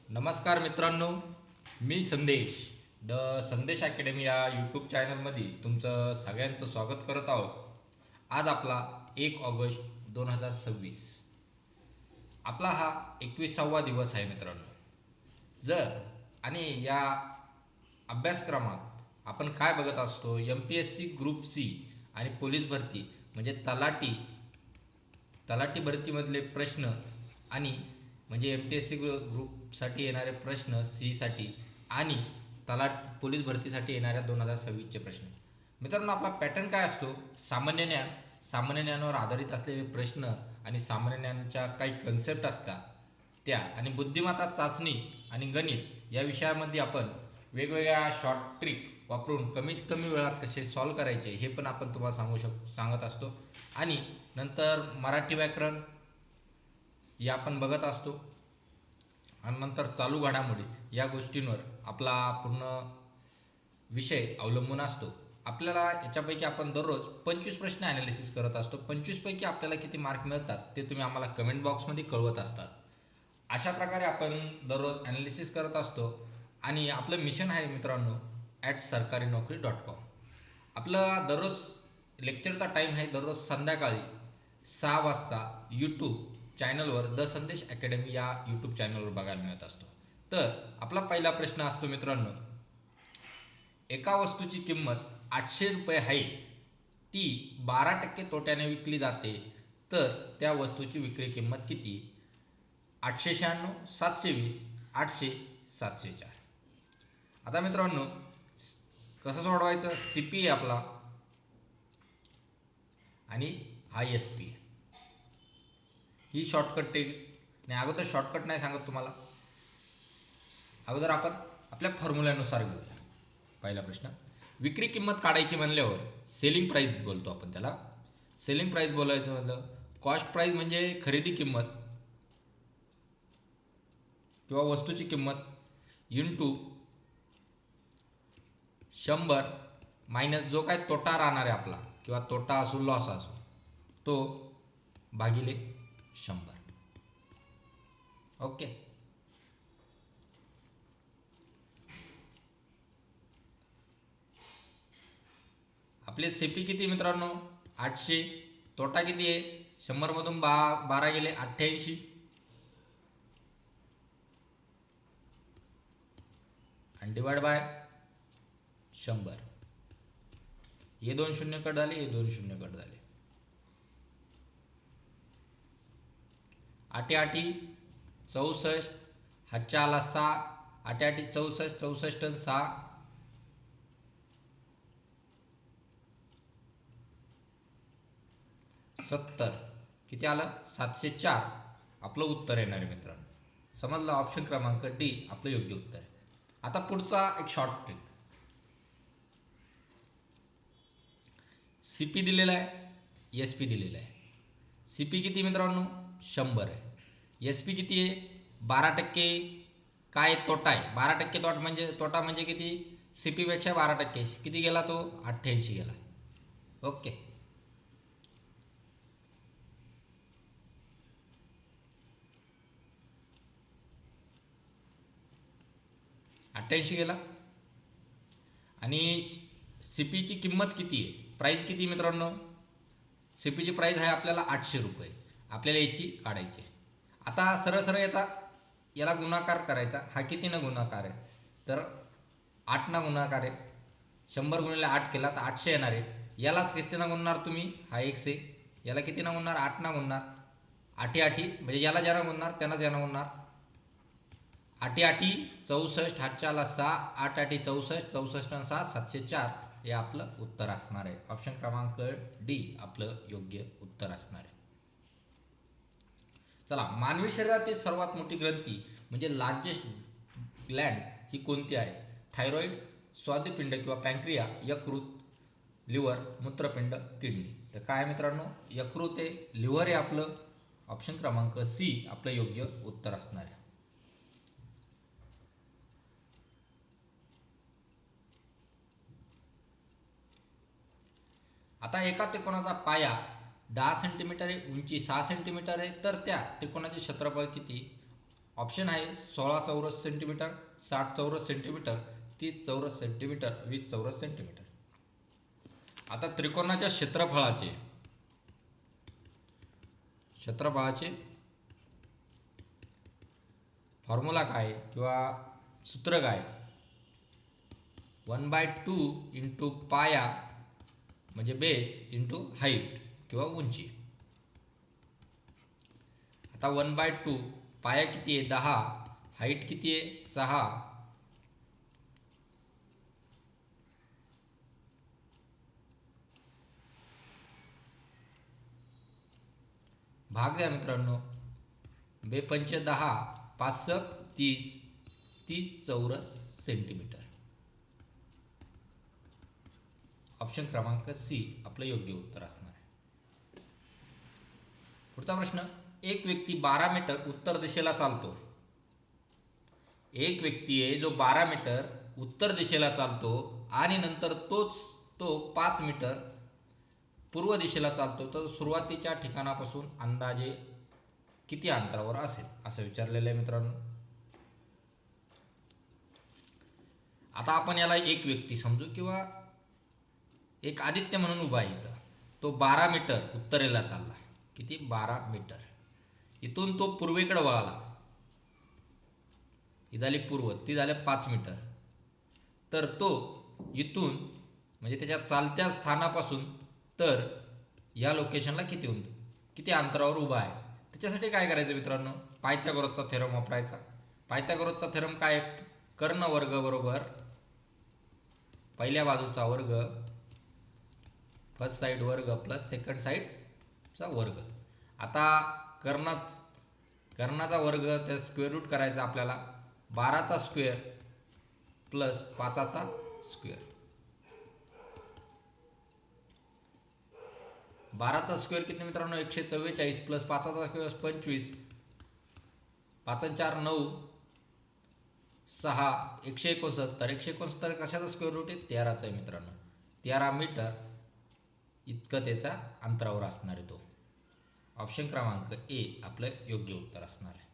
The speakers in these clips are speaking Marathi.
नमस्कार मित्रांनो, मी संदेश. द संदेश अकॅडमी या यूट्यूब चॅनलमध्ये तुमचं सगळ्यांचं स्वागत करत आहोत. आज आपला 1 ऑगस्ट 2026 आपला हा 21वा दिवस आहे मित्रांनो. जर आणि या अभ्यासक्रमात आपण काय बघत असतो, MPSC ग्रुप सी आणि पोलीस भरती म्हणजे तलाठी भरतीमधले प्रश्न आणि म्हणजे MPSC ग्रुपसाठी येणारे प्रश्न सीसाठी आणि पोलीस भरतीसाठी येणाऱ्या 2026चे प्रश्न. मित्रांनो, आपला पॅटर्न काय असतो? सामान्य ज्ञानावर आधारित असलेले प्रश्न आणि सामान्य ज्ञानाच्या काही कन्सेप्ट असतात त्या, आणि बुद्धिमत्ता चाचणी आणि गणित या विषयामध्ये आपण वेगवेगळ्या शॉर्ट ट्रिक वापरून कमीत कमी वेळात कसे सॉल्व करायचे हे पण आपण तुम्हाला सांगत असतो. आणि नंतर मराठी व्याकरण या आपण बघत असतो. आणि नंतर चालू घडामोडी या गोष्टींवर आपला पूर्ण विषय अवलंबून असतो. आपल्याला याच्यापैकी आपण दररोज 25 प्रश्न ॲनालिसिस करत असतो. 25 पैकी आपल्याला किती मार्क मिळतात ते तुम्ही आम्हाला कमेंट बॉक्समध्ये कळवत असतात. अशा प्रकारे आपण दररोज ॲनालिसिस करत असतो. आणि आपलं मिशन आहे मित्रांनो @sarkarinokri.com. आपलं दररोज लेक्चरचा टाईम आहे दररोज संध्याकाळी 6 वाजता यूट्यूब चॅनलवर द संदेश अकॅडमी या यूट्यूब चॅनलवर बघायला मिळत असतो. तर आपला पहिला प्रश्न असतो मित्रांनो, एका वस्तूची किंमत 800 रुपये आहे, ती 12% तोट्याने विकली जाते, तर त्या वस्तूची विक्री किंमत किती? 896, 720, 800, 704. आता मित्रांनो कसं सोडवायचं? CP आहे आपला आणि हा SP. ही शॉर्टकट टेक नाही, अगोदर शॉर्टकट नाही सांगत तुम्हाला. अगोदर आपण आपल्या फॉर्म्युल्यानुसार घेऊया. पहिला प्रश्न, विक्री किंमत काढायची म्हणल्यावर सेलिंग प्राईस बोलतो आपण त्याला. सेलिंग प्राईस बोलायचं म्हणलं, कॉस्ट प्राईस म्हणजे खरेदी किंमत किंवा वस्तूची किंमत इंटू 100 मायनस जो काय तोटा राहणार आहे आपला, किंवा तोटा असो लॉस असो, तो भागिले 100. ओके. आपले CP किती मित्रांनो? 800. तोटा किती आहे? 100 मधून 12 गेले 88 आणि डिवाइड बाय 100. हे 2 शून्य कट झाले, हे 2 शून्य कट झाले. 8 8 64, हातच्या आला 6, 8 8 64, 64 आणि 6 70. किती आलं? 704 आपलं उत्तर येणार आहे मित्रांनो. समजलं? ऑप्शन क्रमांक D आपलं योग्य उत्तर आहे. आता पुढचा एक शॉर्ट ट्रिक. CP दिलेला आहे, SP दिलेला आहे. CP किती मित्रांनो? 100 आहे. SP किती आहे? 12%. काय तोटा आहे? 12% तोटा म्हणजे किती? CP पेक्षा 12% किती गेला तो? 88 गेला. ओके. गेला. आणि CPची किंमत किती आहे? प्राईस किती मित्रांनो? CPची प्राईस आहे आपल्याला 800 रुपये. आपल्याला याची काढायची. आता सरळ सरळ याला गुणाकार करायचा. हा कितीनं गुणाकार आहे? तर 8 गुणाकार आहे. 100 गुणिले 8 केला तर 800 येणार आहे. यालाच कितीनं गुणणार तुम्ही? हा 1 आहे. याला कितीनं गुणणार? 8 गुणणार. 8 8 म्हणजे याला ज्यानं गुणणार त्यानंच यानं गुणणार. 8 8 64, हातच्या आला 6, 8 8 64, 64 आणि 6 704 हे आपलं उत्तर असणार आहे. ऑप्शन क्रमांक D आपलं योग्य उत्तर असणार आहे. चला, मानवी शरीरातील सर्वात मोठी ग्रंथी म्हणजे लार्जेस्ट ग्लँड ही कोणती आहे? थायरॉइड, स्वादुपिंड किंवा पॅन्क्रिया, यकृत, लिव्हर, मूत्रपिंड, किडनी. तर काय मित्रांनो? यकृत आहे, लिव्हर आहे आपलं. ऑप्शन क्रमांक C आपलं योग्य उत्तर असणार आहे. आता एका त्रिकोणाचा पाया 10 सेंटीमीटर आहे, उंची 6 सेंटीमीटर आहे, तर त्या त्रिकोणाचे क्षेत्रफळ किती? ऑप्शन आहे 16 चौरस सेंटीमीटर, 60 चौरस सेंटीमीटर, 30 चौरस सेंटीमीटर, 20 चौरस सेंटीमीटर. आता त्रिकोणाच्या क्षेत्रफळाचे फॉर्म्युला काय किंवा सूत्र काय? 1/2 इंटू पाया म्हणजे बेस इंटू हाईट किंवा उंची. आता 1/2 पाया किती आहे 10, हाईट किती आहे 6, भाग द्या मित्रांनो. 2×5 = 10, 5×6 = 30, 30 चौरस सेंटीमीटर. ऑप्शन क्रमांक सी आपलं योग्य उत्तर असणार आहे. पुढचा प्रश्न, एक व्यक्ती 12 मीटर उत्तर दिशेला चालतो. एक व्यक्ती आहे जो 12 मीटर उत्तर दिशेला चालतो आणि नंतर तो 5 मीटर पूर्व दिशेला चालतो, तर सुरुवातीच्या ठिकाणापासून अंदाजे किती अंतरावर असेल असं विचारलेलं आहे मित्रांनो. आता आपण याला एक व्यक्ती समजू किंवा एक आदित्य म्हणून उभा आहे इथं. तो 12 मीटर उत्तरेला चालला. किती? 12 मीटर. इथून तो पूर्वेकडे वळाला. ही झाली पूर्व, ती झाल्या 5 मीटर. तर तो इथून म्हणजे त्याच्या चालत्या स्थानापासून तर या लोकेशनला किती अंतरावर उभा आहे. त्याच्यासाठी काय करायचं मित्रांनो? पायथागोरसचा थेरम वापरायचा. पायथागोरसचा थेरम काय? कर्ण वर्ग बरोबर पहिल्या बाजूचा वर्ग फर्स्ट साईड वर्ग प्लस सेकंड साईडचा वर्ग. आता कर्णाचा वर्ग त्या स्क्वेअर रूट करायचा आपल्याला. 12चा स्क्वेअर प्लस 5चा स्क्वेअर. 12चा स्क्वेअर किती मित्रांनो? 144 प्लस 5चा स्क्वेअर 25, 5 × 4 = 9, 6 169. 169 कशाचा स्क्वेअर रूट आहे? 13चा आहे मित्रांनो. 13 मीटर इतकं त्याच्या अंतरावर असणार आहे तो. ऑप्शन क्रमांक ए आपलं योग्य उत्तर असणार आहे.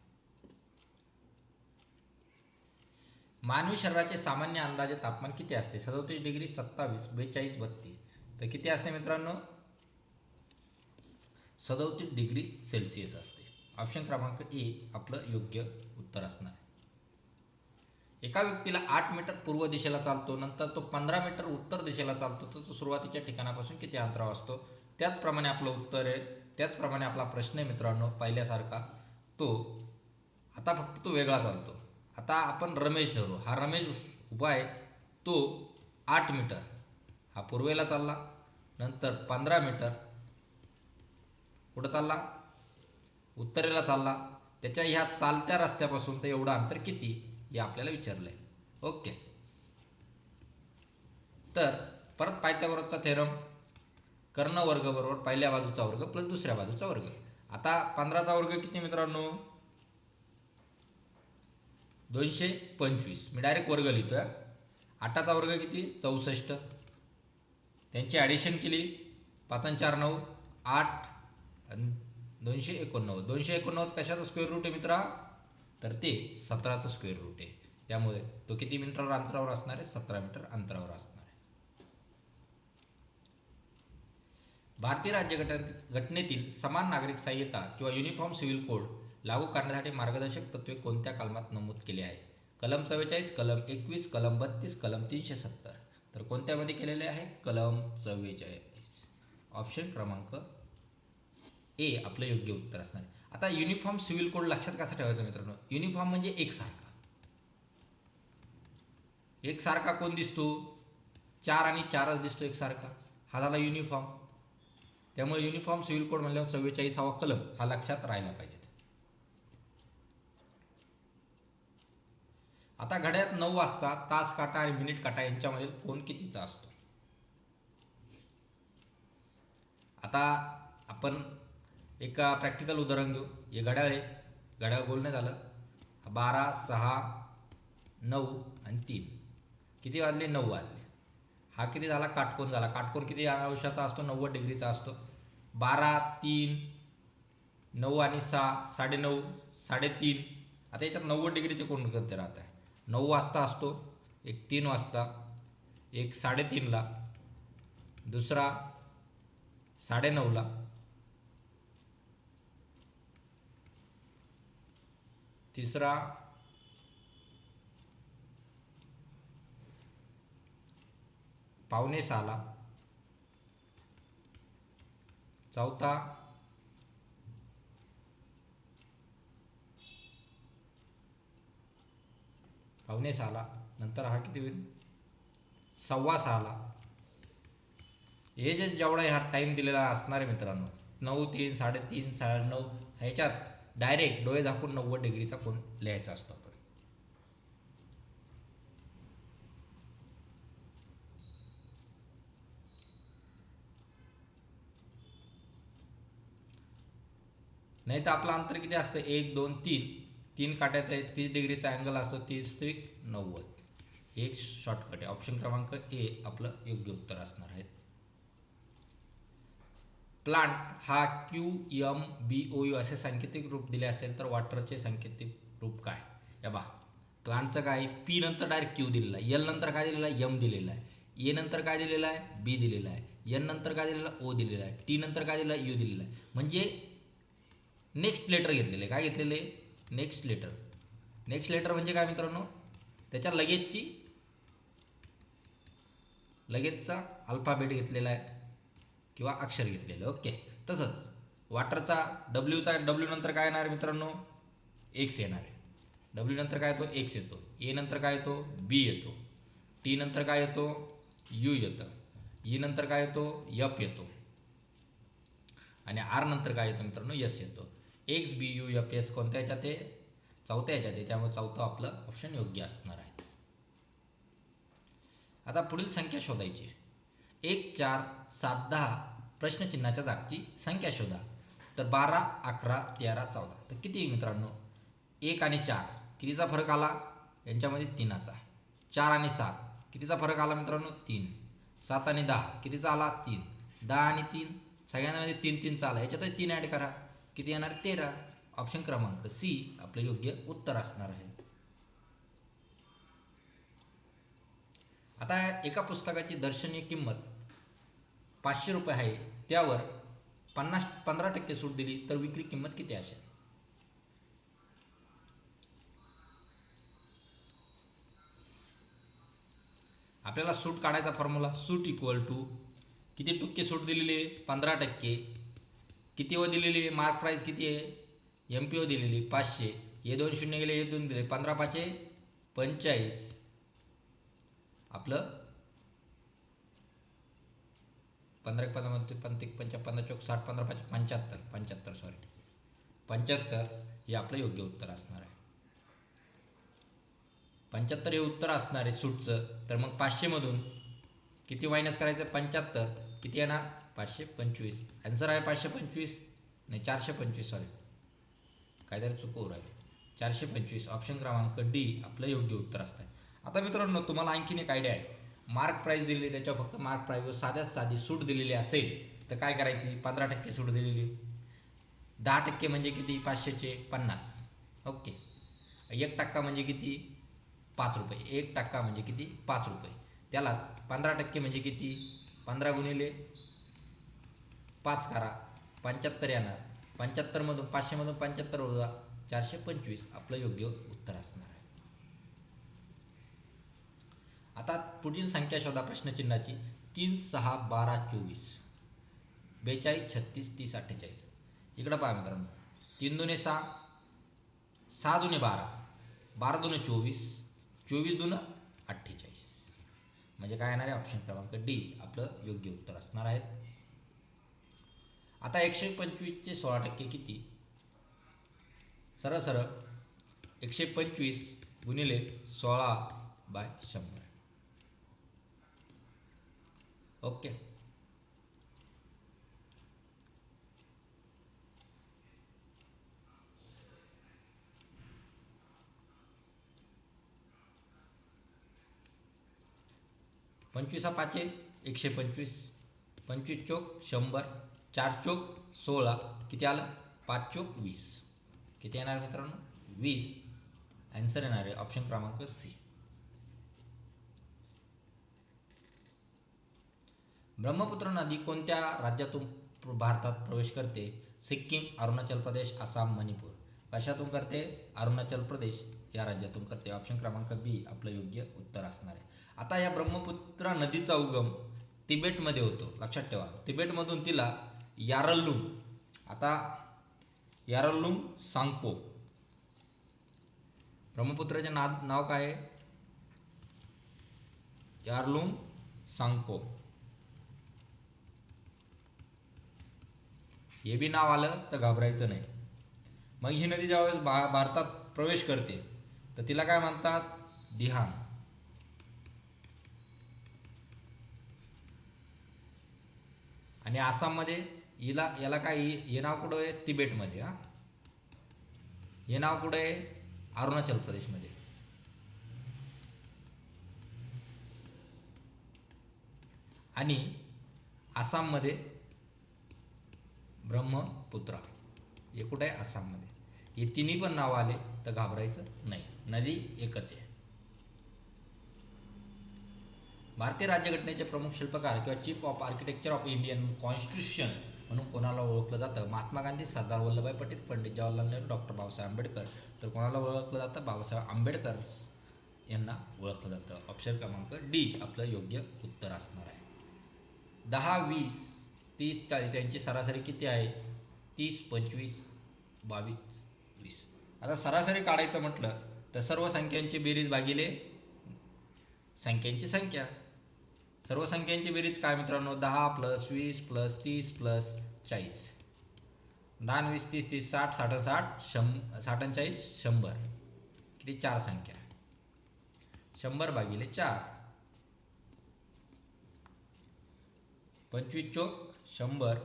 मानवी शरीराचे सामान्य अंदाजे तापमान किती असते? 37 डिग्री, 27, 42, 32. तर किती असते मित्रांनो? 37 डिग्री सेल्सिअस असते. ऑप्शन क्रमांक ए आपलं योग्य उत्तर असणार आहे. एका व्यक्तीला 8 मीटर पूर्व दिशेला चालतो, नंतर तो 15 मीटर उत्तर दिशेला चालतो, तर तो सुरुवातीच्या ठिकाणापासून किती अंतरावर असतो? त्याचप्रमाणे आपलं उत्तर आहे, त्याचप्रमाणे आपला प्रश्न आहे मित्रांनो पहिल्यासारखा. आता फक्त तो वेगळा चालतो. आता आपण रमेश धरू. हा रमेश उभा आहे, तो 8 मीटर हा पूर्वेला चालला, नंतर 15 मीटर कुठं चालला? उत्तरेला चालला. त्याच्या ह्या चालत्या रस्त्यापासून तर एवढं अंतर किती हे आपल्याला विचारलं आहे. ओके. तर परत पायथागोरसचा थेरम, कर्ण वर्ग बरोबर पहिल्या बाजूचा वर्ग प्लस दुसऱ्या बाजूचा वर्ग. आता 15चा वर्ग किती मित्रांनो? 225. मी डायरेक्ट वर्ग लिहितोय. 8चा वर्ग किती? 64. त्यांची ॲडिशन केली. 5 × 4 = 9, 8 आणि 289. 289 कशाचा स्क्वेअर रूट आहे मित्रा? तर ते 17चा स्क्वेअर रूट आहे. त्यामुळे तो किती मीटर अंतरावर असणार आहे? 17 मीटर अंतरावर असणार आहे. भारतीय राज्यघटनेतील समान नागरिक संहिता किंवा युनिफॉर्म सिव्हिल कोड लागू करण्यासाठी मार्गदर्शक तत्त्वे कोणत्या कलमात नमूद केली आहे? कलम 44, कलम 21, कलम 32, कलम 370. तर कोणत्यामध्ये केलेले आहे? कलम 44. ऑप्शन क्रमांक ए आपलं योग्य उत्तर असणार आहे. आता युनिफॉर्म सिव्हिल कोड लक्षात कसा ठेवायचा मित्रांनो? युनिफॉर्म म्हणजे एकसारखा. एकसारखा कोण दिसतो? 4 आणि 4च दिसतो एकसारखा. हा झाला युनिफॉर्म. त्यामुळे युनिफॉर्म सिव्हिल कोड म्हणल्यावर 44वा कलम हा लक्षात राहिला पाहिजे. आता घड्याळात 9 वाजता तास काटा आणि मिनिट काटा यांच्यामध्ये कोण कितीचा असतो? आता आपण एका प्रॅक्टिकल उदाहरण घेऊ. हे घड्याळ आहे, घड्याळ गोल नाही झालं. 12, 6, 9 आणि 3. किती वाजले? 9 वाजले. हा किती झाला? काटकोन झाला. काटकोन किती अंशाचा असतो? 90 डिग्रीचा असतो. 12, 3, 9 आणि 6, 9.5, 3.5 आता याच्यात 90 डिग्रीचे कोण कधी राहत आहे? 9 वाजता असतो, एक 3 वाजता, एक 3:30ला, दुसरा 9:30ला, तिसरा 5:45ला, चौथा 5:45ला, नंतर हा किती होईल? 5:15ला. हे जे जेवढा ह्या टाईम दिलेला असणार आहे मित्रांनो, 9, 3, 3:30, 9:30, ह्याच्यात डायरेक्ट डोळे झाकून 90 डिग्रीचा कोण लिहायचा असतो आपण. नाही तर आपलं अंतर किती असतं? 1, 2, 3 काट्याचा आहे, 30 डिग्रीचा अँगल असतो, 30 त्रिक 90. एक शॉर्टकट आहे. ऑप्शन क्रमांक ए आपलं योग्य उत्तर असणार आहे. प्लांट हा QMBOU असे सांकेतिक रूप दिले असेल तर वॉटरचे सांकेतिक रूप काय? या बा, प्लांटचं काय? पी नंतर डायरेक्ट क्यू दिलेला आहे, एल नंतर काय दिलेलं आहे? एम दिलेला आहे, ए नंतर काय दिलेलं आहे? बी दिलेला आहे, एन नंतर काय दिलेलं आहे? ओ दिलेला आहे, टी नंतर काय दिलेलं आहे? यू दिलेला आहे. म्हणजे नेक्स्ट लेटर घेतलेले. काय घेतलेले? Next letter. नेक्स्ट लेटर म्हणजे काय मित्रांनो? त्याच्या लगेचचा अल्फाबेट घेतलेला आहे किंवा अक्षर घेतलेलं. ओके. तसंच वॉटरचा डब्ल्यू नंतर काय येणार मित्रांनो? एक्स येणार आहे. डब्ल्यू नंतर काय येतो? एक्स येतो. ए नंतर काय येतो? बी येतो. टी नंतर काय येतो? यू येतं. ई नंतर काय येतो? एफ येतो. आणि आर नंतर काय येतो मित्रांनो? एस येतो. एक्स बी यू एफ एस कोणत्या ह्याच्यात आहे? चौथ्या ह्याच्यात आहे. त्यामुळे चौथं आपलं ऑप्शन योग्य असणार आहे. आता पुढील संख्या शोधायची. 1, 4, 7, 10 प्रश्नचिन्हाच्या जागची संख्या शोधा. तर 12, 11, 13, 14. तर किती मित्रांनो? 1 आणि 4 कितीचा फरक आला? यांच्यामध्ये 3चा. 4 आणि 7 कितीचा फरक आला मित्रांनो? 3. 7 आणि 10 कितीचा आला? 3. 10 आणि 3 सगळ्यांमध्ये 3चा आला. याच्यातही 3 ॲड करा. किती येणार? 13. ऑप्शन क्रमांक सी आपलं योग्य उत्तर असणार आहे. आता एका पुस्तकाची दर्शनीय किंमत 500 रुपये आहे, त्यावर 15% सूट दिली तर विक्री किंमत किती असेल? आपल्याला सूट काढायचा फॉर्म्युला, सूट इक्वल टू किती टक्के सूट दिलेली आहे? 15%. किती ओ दिलेली आहे? मार्क प्राईस किती आहे? MPO दिलेली 500. हे 2 शून्य गेले, हे 2 दिले, 15 5 45. आपलं 15 15 15 चौक 60, 15 75 सॉरी 75 हे आपलं योग्य उत्तर असणार आहे. 75 हे उत्तर असणार आहे सूटचं. तर मग 500मधून किती मायनस करायचं? 75. किती येणार? 525. आन्सर आहे 525 नाही 425 सॉरी, काहीतरी चूक होऊ राहील. 425 ऑप्शन क्रमांक डी आपलं योग्य उत्तर असतं आहे. आता मित्रांनो तुम्हाला आणखीन एक आयडिया आहे. मार्क प्राईस दिलेली, त्याच्यावर फक्त मार्क प्राईसवर साध्यात साधी सूट दिलेली असेल तर काय करायची? 15% सूट दिलेली. 10% म्हणजे किती? 500चे 50. ओके. 1% म्हणजे किती? 5 रुपये. 1% म्हणजे किती? 5 रुपये. त्यालाच 15% म्हणजे किती? 15 गुणिले 5 करा, 75 येणार. 75मधून 500मधून 75 वजा 425 आपलं योग्य उत्तर असणार आहे. आता पुढील संख्या शोधा प्रश्नचिन्हाची. 3, 6, 12, 24, 42, 36, 30, 48. इकडं पहा मित्रांनो. 3 दुने 6, 6 दुने 12, 12 दुने 24, 24 दुने 48. म्हणजे काय येणार आहे? ऑप्शन क्रमांक डी आपलं योग्य उत्तर असणार आहे. आता 125चे 16% किती? सरळ 125 गुणिले 16/100. ओके. पंचवीस 5 125, 25 चोक 100, 4 चोक 16, किती आलं? 5 चोक 20. किती येणार मित्रांनो? 20 आन्सर येणार आहे ऑप्शन क्रमांक सी. ब्रह्मपुत्र नदी कोणत्या राज्यातून भारतात प्रवेश करते? सिक्कीम, अरुणाचल प्रदेश, आसाम, मणिपूर. कशातून करते? अरुणाचल प्रदेश या राज्यातून करते. ऑप्शन क्रमांक बी आपलं योग्य उत्तर असणार आहे. आता या ब्रह्मपुत्रा नदीचा उगम तिबेटमध्ये होतो, लक्षात ठेवा. तिबेटमधून तिला यारलुंग, आता यारलुंग सांगपो, ब्रह्मपुत्राचे नाव काय आहे? यारलुंग सांगपो. हे बी नाव आलं तर घाबरायचं नाही. मग ही नदी ज्यावेळेस भारतात प्रवेश करते तर तिला काय म्हणतात? दिहांग. आणि आसाममध्ये याला काय, हे नाव कुठं आहे? तिबेटमध्ये. हे नाव कुठं आहे? अरुणाचल प्रदेशमध्ये. आणि आसाममध्ये ब्रह्मपुत्रा. हे कुठं आहे? आसाममध्ये. हे तिन्ही पण नाव आले तर घाबरायचं नाही, नदी एकच आहे. भारतीय राज्यघटनेचे प्रमुख शिल्पकार किंवा chief of architecture of Indian constitution म्हणून कोणाला ओळखलं जातं? महात्मा गांधी, सरदार वल्लभभाई पटेल, पंडित जवाहरलाल नेहरू, डॉक्टर बाबासाहेब आंबेडकर. तर कोणाला ओळखलं जातं? बाबासाहेब आंबेडकर यांना ओळखलं जातं. ऑप्शन क्रमांक डी आपलं योग्य उत्तर असणार आहे. 10, 20, 30, 40 यांची सरासरी किती आहे? 30, 25, 22, 20. आता सरासरी काढायचं म्हटलं तर सर्व संख्यांची बेरीज भागिले संख्यांची संख्या. सर्व संख्यांची बेरीज काय मित्रांनो? 10 + 20 + 30 + 40. 10, 20, 30, 30, 60, 60, 40, 100. किती? 4 संख्या. 100/4. 25 चोक 100.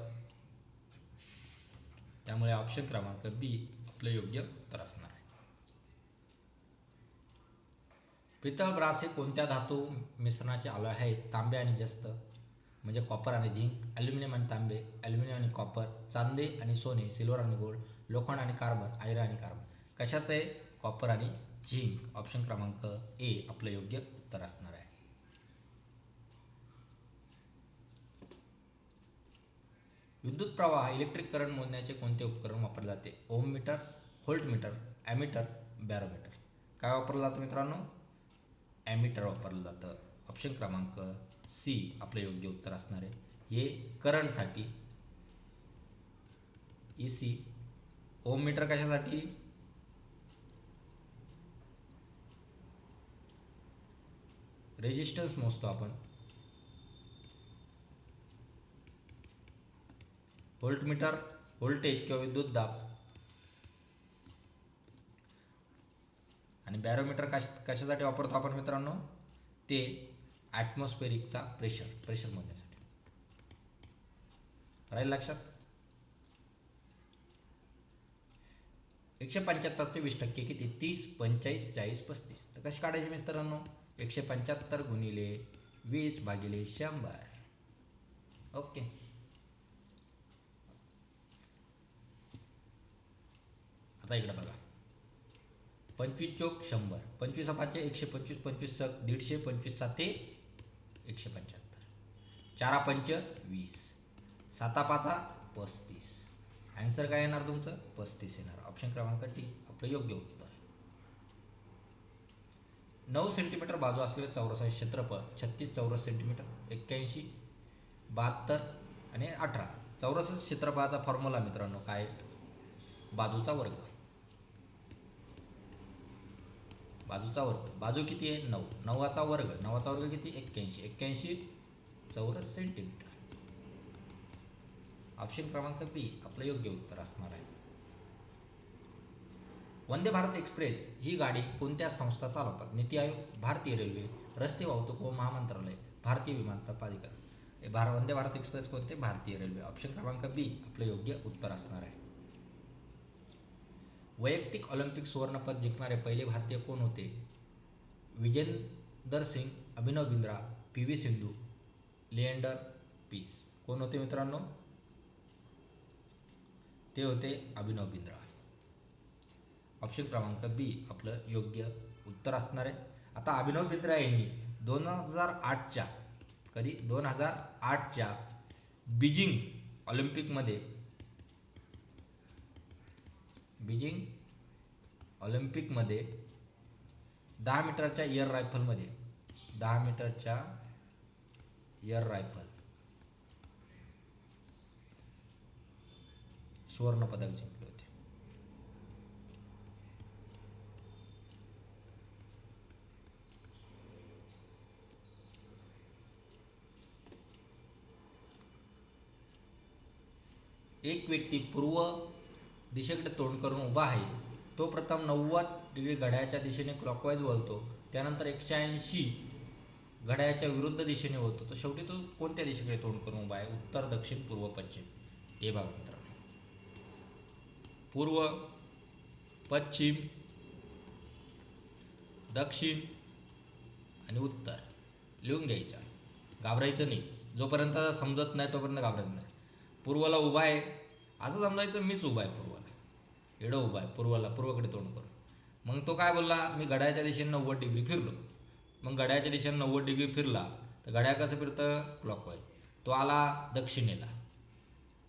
त्यामुळे ऑप्शन क्रमांक बी आपलं योग्य उत्तर असणार आहे. पितळ, ब्रास हे कोणत्या धातू मिश्रणाचे अलॉय आहेत? तांबे आणि जस्त, म्हणजे कॉपर आणि झिंक, ॲल्युमिनियम आणि तांबे, ॲल्युमिनियम आणि कॉपर, चांदी आणि सोने, सिल्वर आणि गोल्ड, लोखंड आणि कार्बन, आयरन आणि कार्बन. कशाचं आहे? कॉपर आणि झिंक. ऑप्शन क्रमांक ए आपलं योग्य उत्तर असणार आहे. विद्युत प्रवाह इलेक्ट्रिक करंट मोजण्याचे कोणते उपकरण वापरले जाते? Ohmmeter, voltmeter, ammeter, barometer. काय वापरलं जातं मित्रांनो? ॲमीटर वापरलं जातं. ऑप्शन क्रमांक सी आपलं योग्य उत्तर असणार आहे. हे करंटसाठी. EC. ओममीटर कशासाठी? रेजिस्टन्स मोजतो आपण. व्होल्टमीटर व्होल्टेज किंवा विद्युत दाब. आणि बॅरोमीटर कशासाठी वापरतो आपण मित्रांनो? ते ॲटमॉस्फेरिकचा प्रेशर मोजण्यासाठी. राहील लक्षात. 175चे 20% किती? 30, 45, 40, 35. तर कशी काढायची मित्रांनो? 175 × 20/100. ओके. आता इकडे बघा. 25 चोक 100. 25 5 125, 25 सक 150, 25 7 175. 4 5 20, 7 5 35. आन्सर काय येणार तुमचं? 35 येणार. ऑप्शन क्रमांक डी आपलं योग्य उत्तर. 9 सेंटीमीटर बाजू असलेले चौरसाचे क्षेत्रफळ 36 चौरस सेंटीमीटर, 81, 72 आणि 18. चौरस क्षेत्रफळाचा फॉर्म्युला मित्रांनो काय? बाजूचा वर्ग. बाजूचा वर्ग. बाजू किती आहे? 9. 9चा वर्ग. 9चा वर्ग किती? 81. 81 चौरस सेंटीमीटर. ऑप्शन क्रमांक बी आपलं योग्य उत्तर असणार आहे. वंदे भारत एक्सप्रेस ही गाडी कोणत्या संस्था चालवतात? नीती आयोग, भारतीय रेल्वे, रस्ते वाहतूक व महामंत्रालय, भारतीय विमानतळ प्राधिकरण. वंदे भारत एक्सप्रेस कोणते? भारतीय रेल्वे. ऑप्शन क्रमांक बी आपलं योग्य उत्तर असणार आहे. वैयक्तिक ऑलिम्पिक सुवर्णपदक जिंकणारे पहिले भारतीय कोण होते? Vijender Singh, Abhinav Bindra, PV Sindhu, Leander piece. कोण होते मित्रांनो? ते होते अभिनव बिंद्रा. ऑप्शन क्रमांक बी आपलं योग्य उत्तर असणार आहे. आता अभिनव बिंद्रा यांनी 2008च्या 2008च्या बीजिंग ऑलिम्पिकमध्ये 10 मीटरच्या एअर रायफलमध्ये 10 मीटरच्या एअर रायफल सुवर्ण पदक जिंकले होते. एक व्यक्ती पूर्व दिशेकडे तोंड करून उभा आहे. तो प्रथम 90 डिग्री घड्याळाच्या दिशेने क्लॉकवाईज वळतो, त्यानंतर 180 घड्याळाच्या विरुद्ध दिशेने वळतो. तर शेवटी तो कोणत्या दिशेकडे तोंड करून उभा आहे? उत्तर, दक्षिण, पूर्व, पश्चिम. हे बघा मित्रांनो, पूर्व, पश्चिम, दक्षिण आणि उत्तर लिहून घ्यायच्या. घाबरायचं नाही. जोपर्यंत समजत नाही तोपर्यंत घाबरायचं नाही. पूर्वला उभा आहे असं समजायचं, मीच उभा आहे पूर्वला, एवढं उभा आहे पूर्वेकडे तोंड करून. मग तो काय बोलला, मी घड्याळाच्या दिशेने 90 डिग्री फिरलो. मग घड्याळाच्या दिशेने 90 डिग्री फिरला तर घड्याळ कसं फिरतं? क्लॉकवाईज. तो आला दक्षिणेला,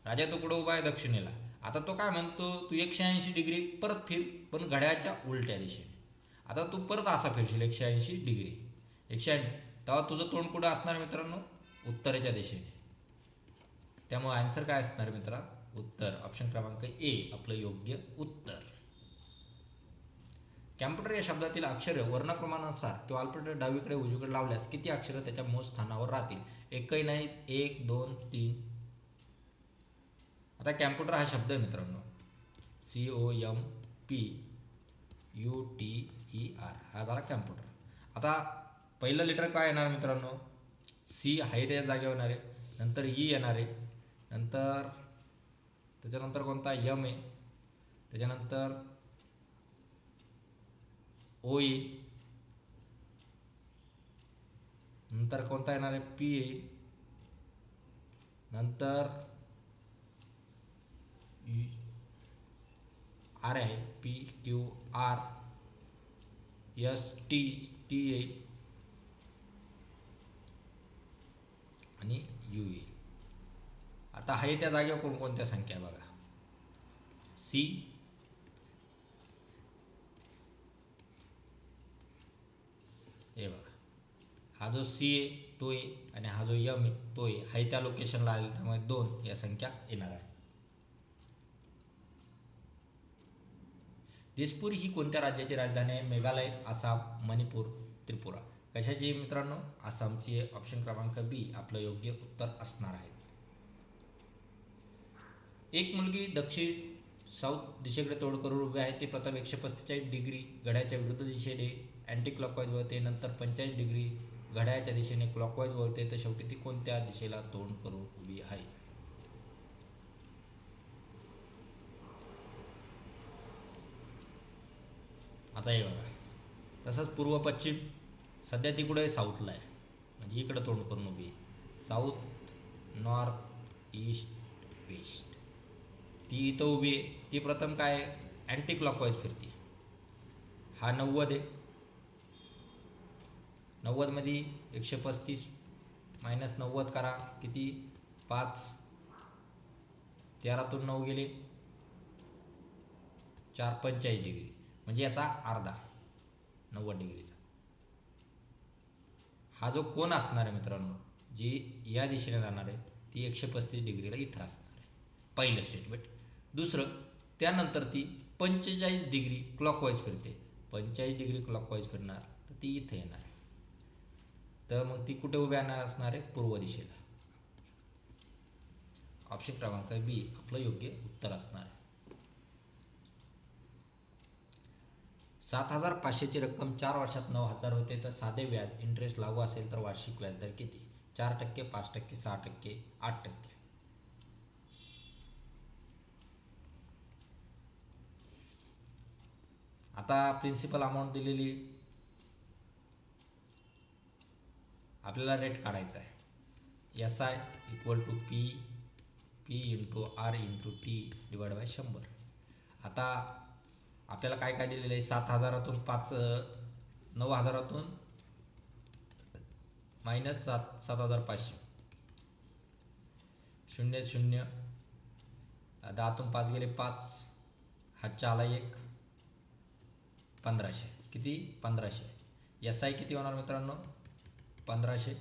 राजा तो कुठं उभा आहे? दक्षिणेला. आता तो काय म्हणतो, तू 180 डिग्री परत फिर, पण घड्याळाच्या उलट्या दिशेने. आता तू परत असा फिरशील 180 डिग्री, 180, तेव्हा तुझं तोंड कुठं असणार मित्रांनो? उत्तरेच्या दिशेने. त्यामुळे आन्सर काय असणार मित्रा? उत्तर. ऑप्शन क्रमांक ए आपलं योग्य उत्तर. कॅम्प्युटर या शब्दातील अक्षरे वर्णक्रमानुसार किंवा अल्फाबेट डावीकडे उजवीकडे लावल्यास किती अक्षरं त्याच्या मूळ स्थानावर राहतील? एकही नाही, 1, 2, 3. आता कॅम्प्युटर हा शब्द आहे मित्रांनो, COMPUTER, हा झाला कॅम्प्युटर. आता पहिलं लेटर काय येणार मित्रांनो? सी आहे त्याच्या जागेवर येणार आहे, नंतर ई येणार आहे, नंतर त्याच्यानंतर कोणता? यम आहे, त्याच्यानंतर ओ येईल, नंतर कोणता येणार आहे? पी येईल, नंतर आर आहे, PQRST येईल आणि यू येईल. आता आहे त्या जागेवर कोणकोणत्या संख्या आहे बघा. सी, हे बघा, हा जो सी आहे तो आहे आणि हा जो यम आहे तो आहे. हाय त्या लोकेशनला आले, त्यामुळे 2 या संख्या येणार आहे. दिसपूर ही कोणत्या राज्याची राजधानी आहे? मेघालय, आसाम, मणिपूर, त्रिपुरा. कशाची मित्रांनो? आसामची. ऑप्शन क्रमांक बी आपलं योग्य उत्तर असणार आहे. एक मुलगी साऊथ दिशेकडे तोंड करून उभी आहे. ती प्रथम 145 डिग्री घड्याळाच्या विरुद्ध दिशेने अँटी क्लॉकवाईज वळते, नंतर 45 डिग्री घड्याळाच्या दिशेने क्लॉकवाईज वळते, तर शेवटी ती कोणत्या दिशेला तोंड करून उभी आहे? आता हे बघा, तसंच पूर्व पश्चिम, सध्या ती कुठे? साऊथला आहे, म्हणजे इकडं तोंड करून उभी आहे. South, north, east, west. ती इथं उभी आहे. ती प्रथम काय? अँटी क्लॉकवाईज फिरते. हा 90 आहे, 90मध्ये 135 मायनस 90 करा, किती? 5, 13तून 9 गेले, 4, 45 डिग्री, म्हणजे याचा अर्धा 90 डिग्रीचा. हा जो कोण असणार आहे मित्रांनो, जी या दिशेने जाणार आहे ती 135 डिग्रीला इथं असणार आहे, पहिलं स्टेटमेंट. दुसरं, त्यानंतर ती 45 डिग्री क्लॉकवाईज फिरते. 45 डिग्री क्लॉकवाईज फिरणार तर ती इथं येणार आहे. तर मग ती कुठे उभी राहणार असणार आहे? पूर्व दिशेला. ऑप्शन क्रमांक बी आपलं योग्य उत्तर असणार आहे. 7,500ची रक्कम 4 वर्षात 9,000 होते, तर साधे व्याज इंटरेस्ट लागू असेल तर वार्षिक व्याजदर किती? 4%, 5%, 6%, 8%. आता प्रिन्सिपल अमाऊंट दिलेली, आपल्याला रेट काढायचा आहे. SI equal to P into R into T divide by 100. आता आपल्याला काय काय दिलेलं आहे, 7,000तून 9,000तून मायनस 7,500, 0 0, 10तून 5 गेले 5, हातच्या आला 1, 1500. किती? 1500. SI किती होणार मित्रांनो? 1500.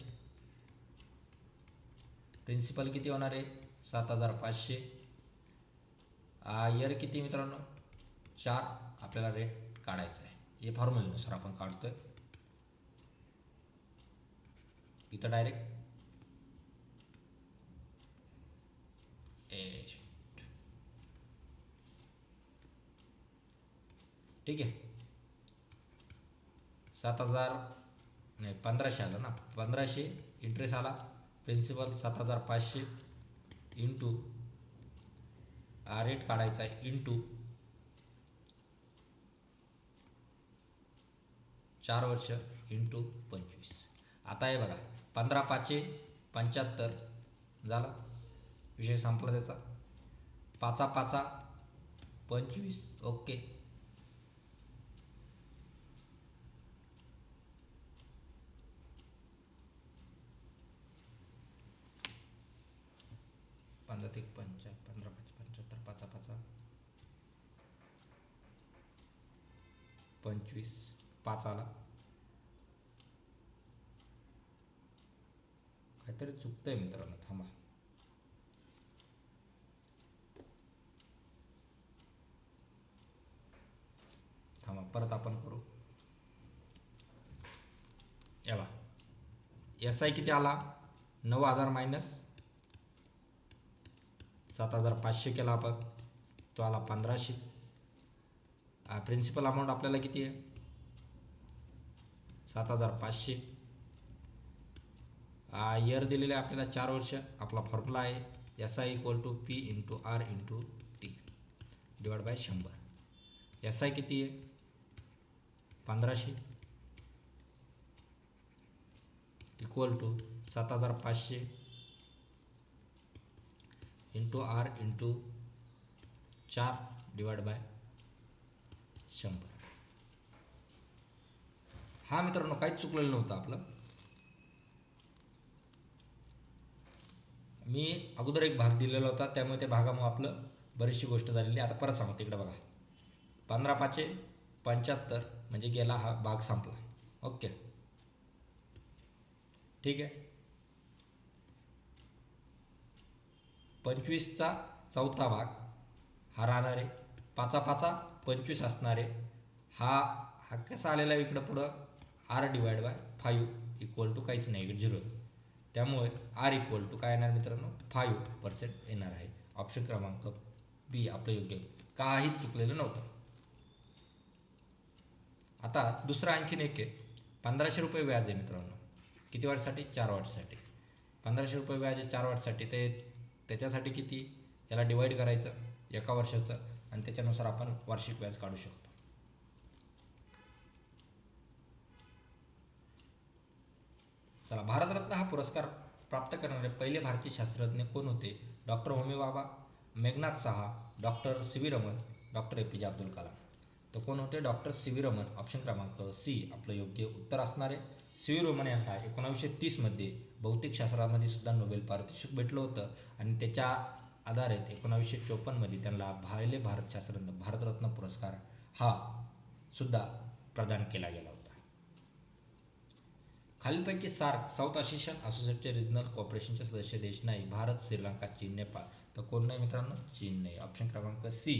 प्रिन्सिपल किती होणार आहे? 7,500. इयर किती मित्रांनो? 4. आपल्याला रेट काढायचा आहे, हे फॉर्म्युलेनुसार आपण काढतोय. इथं डायरेक्ट ठीक आहे. 7,000 नाही 1500 आलं ना, 1500 इंटरेस्ट आला, प्रिन्सिपल 7,500 इंटू रेट काढायचा आहे इंटू 4 वर्ष इंटू 25. आता हे बघा 15 5 75 झाला, विषय संपला त्याचा. 5 5 25. ओके. पंधरा 15 5 75, 5 5 25, 5 आला. काहीतरी चुकतंय मित्रांनो, थांबा. परत आपण करू. या बा SI किती आला? 9,000 मायनस 7,500 केला आपण, तो आला 1500. प्रिन्सिपल अमाऊंट आपल्याला किती आहे? 7,500. इयर दिलेले आहे आपल्याला 4 वर्ष. आपला फॉर्म्युला आहे SI = P × R × T divide by 100. SI किती आहे? 1500 = 7,500 × R × 4 डिवाइड बाय 100. हा मित्रांनो काहीच चुकलेलं नव्हतं आपलं. मी अगोदर एक भाग दिलेला होता, त्यामुळे त्या भागामुळे आपलं बरीचशी गोष्ट झालेली. आता परत सांगतो, इकडे बघा. 15 5 75 म्हणजे गेला हा भाग संपला. ओके ठीक आहे. 25चा चौथा भाग हा राहणार आहे. 5 5 25 असणार आहे. हा कसा आलेला आहे इकडं पुढं? R डिवाइड बाय 5 = काहीच नाही, 0. त्यामुळे R = काय येणार मित्रांनो? 5% येणार आहे. ऑप्शन क्रमांक B आपलं योग्य. काहीच चुकलेलं नव्हतं. आता दुसरा आणखीन एक आहे. 1,500 रुपये व्याज आहे मित्रांनो. किती वर्षासाठी? 4 वर्षासाठी. 1,500 रुपये व्याज आहे 4 वर्षासाठी. त्याच्यासाठी किती? याला डिवाईड करायचं 1 वर्षाचं, आणि त्याच्यानुसार आपण वार्षिक व्याज काढू शकतो. चला, भारतरत्न हा पुरस्कार प्राप्त करणारे पहिले भारतीय शास्त्रज्ञ कोण होते? Doctor Homi Bhabha, Meghnath Saha, doctor CV Raman, doctor APJ Abdul Kalam. तर कोण होते? Doctor CV Raman. ऑप्शन क्रमांक C आपलं योग्य उत्तर असणार आहे. CV रमन यांना 1930 मध्ये भौतिकशास्त्रामध्ये सुद्धा नोबेल पारितोषिक भेटलं होतं, आणि त्याच्या आधारित 1954 मध्ये त्यांना पहिले भारत शास्त्रज्ञ भारतरत्न पुरस्कार हा सुद्धा प्रदान केला गेला होता. खालीलपैकी SAARC south Asian associated regional कॉर्पोरेशनचे सदस्य देश नाही. भारत, श्रीलंका, चीन, नेपाळ. तर कोण नाही मित्रांनो? चीन नाही. ऑप्शन क्रमांक C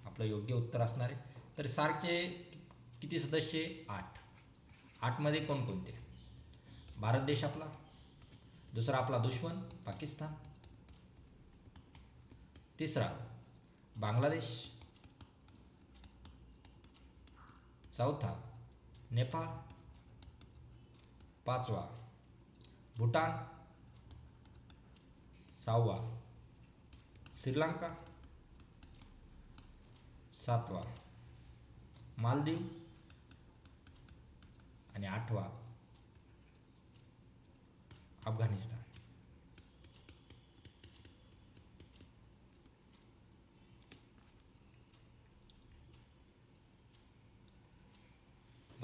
आपलं योग्य उत्तर असणार आहे. तर सार्कचे किती सदस्य? 8. 8 मध्ये कोणकोणते? भारत देश आपला, दुसरा आपला दुश्मन पाकिस्तान, तिसरा बांगलादेश, चौथा नेपाळ, 5वा भूटान, 6वा श्रीलंका, 7वा मालदीव, आणि 8वा अफगाणिस्तान.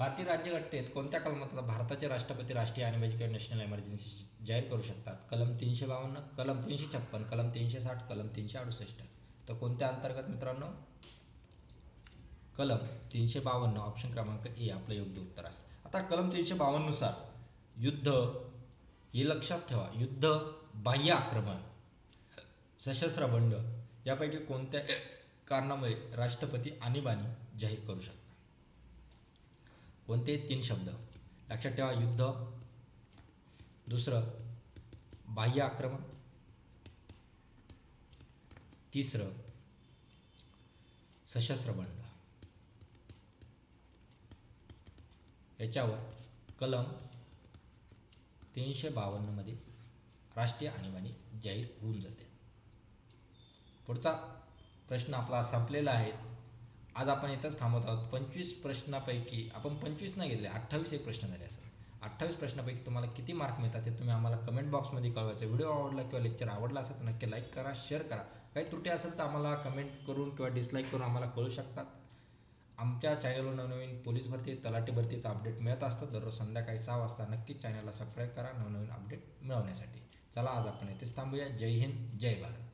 भारतीय राज्यघटनेत कोणत्या कलमात भारताचे राष्ट्रपती राष्ट्रीय आणीबाणी किंवा नॅशनल एमर्जन्सी जाहीर करू शकतात? कलम 352, कलम 356, कलम 360, कलम 368. तर कोणत्या अंतर्गत मित्रांनो? कलम 352 ऑप्शन क्रमांक ए आपलं योग्य उत्तर असतं. आता कलम 352 नुसार युद्ध, हे लक्षात ठेवा, युद्ध, बाह्य आक्रमण, सशस्त्र बंड यापैकी कोणत्या कारणामुळे राष्ट्रपती आणीबाणी जाहीर करू शकतात? कोणते 3 शब्द लक्षात ठेवा? युद्ध, दुसरं बाह्य आक्रमण, तिसरं सशस्त्र बंड. याच्यावर कलम 352 मध्ये राष्ट्रीय आणीबाणी जाहीर होऊन जाते. पुढचा प्रश्न आपला संपलेला आहे. आज आपण इथंच थांबवत आहोत. 25 प्रश्नापैकी आपण 25 नाही घेतले, 28 एक प्रश्न झाले असेल. 28 प्रश्नापैकी तुम्हाला किती मार्क मिळतात हे तुम्ही आम्हाला कमेंट बॉक्समध्ये कळवायचं. व्हिडिओ आवडला किंवा लेक्चर आवडला असेल तर नक्की लाईक करा, शेअर करा. काही त्रुटी असेल तर आम्हाला कमेंट करून किंवा डिसलाईक करून आम्हाला कळू शकतात. आमच्या चॅनलवर नवनवीन पोलीस भरती, तलाठी भरतीचं अपडेट मिळत असतं. दररोज संध्याकाळी 6 वाजता नक्कीच चॅनलला सबस्क्राईब करा नवनवीन अपडेट मिळवण्यासाठी. चला आज आपण इथेच थांबूया. जय हिंद, जय भारत.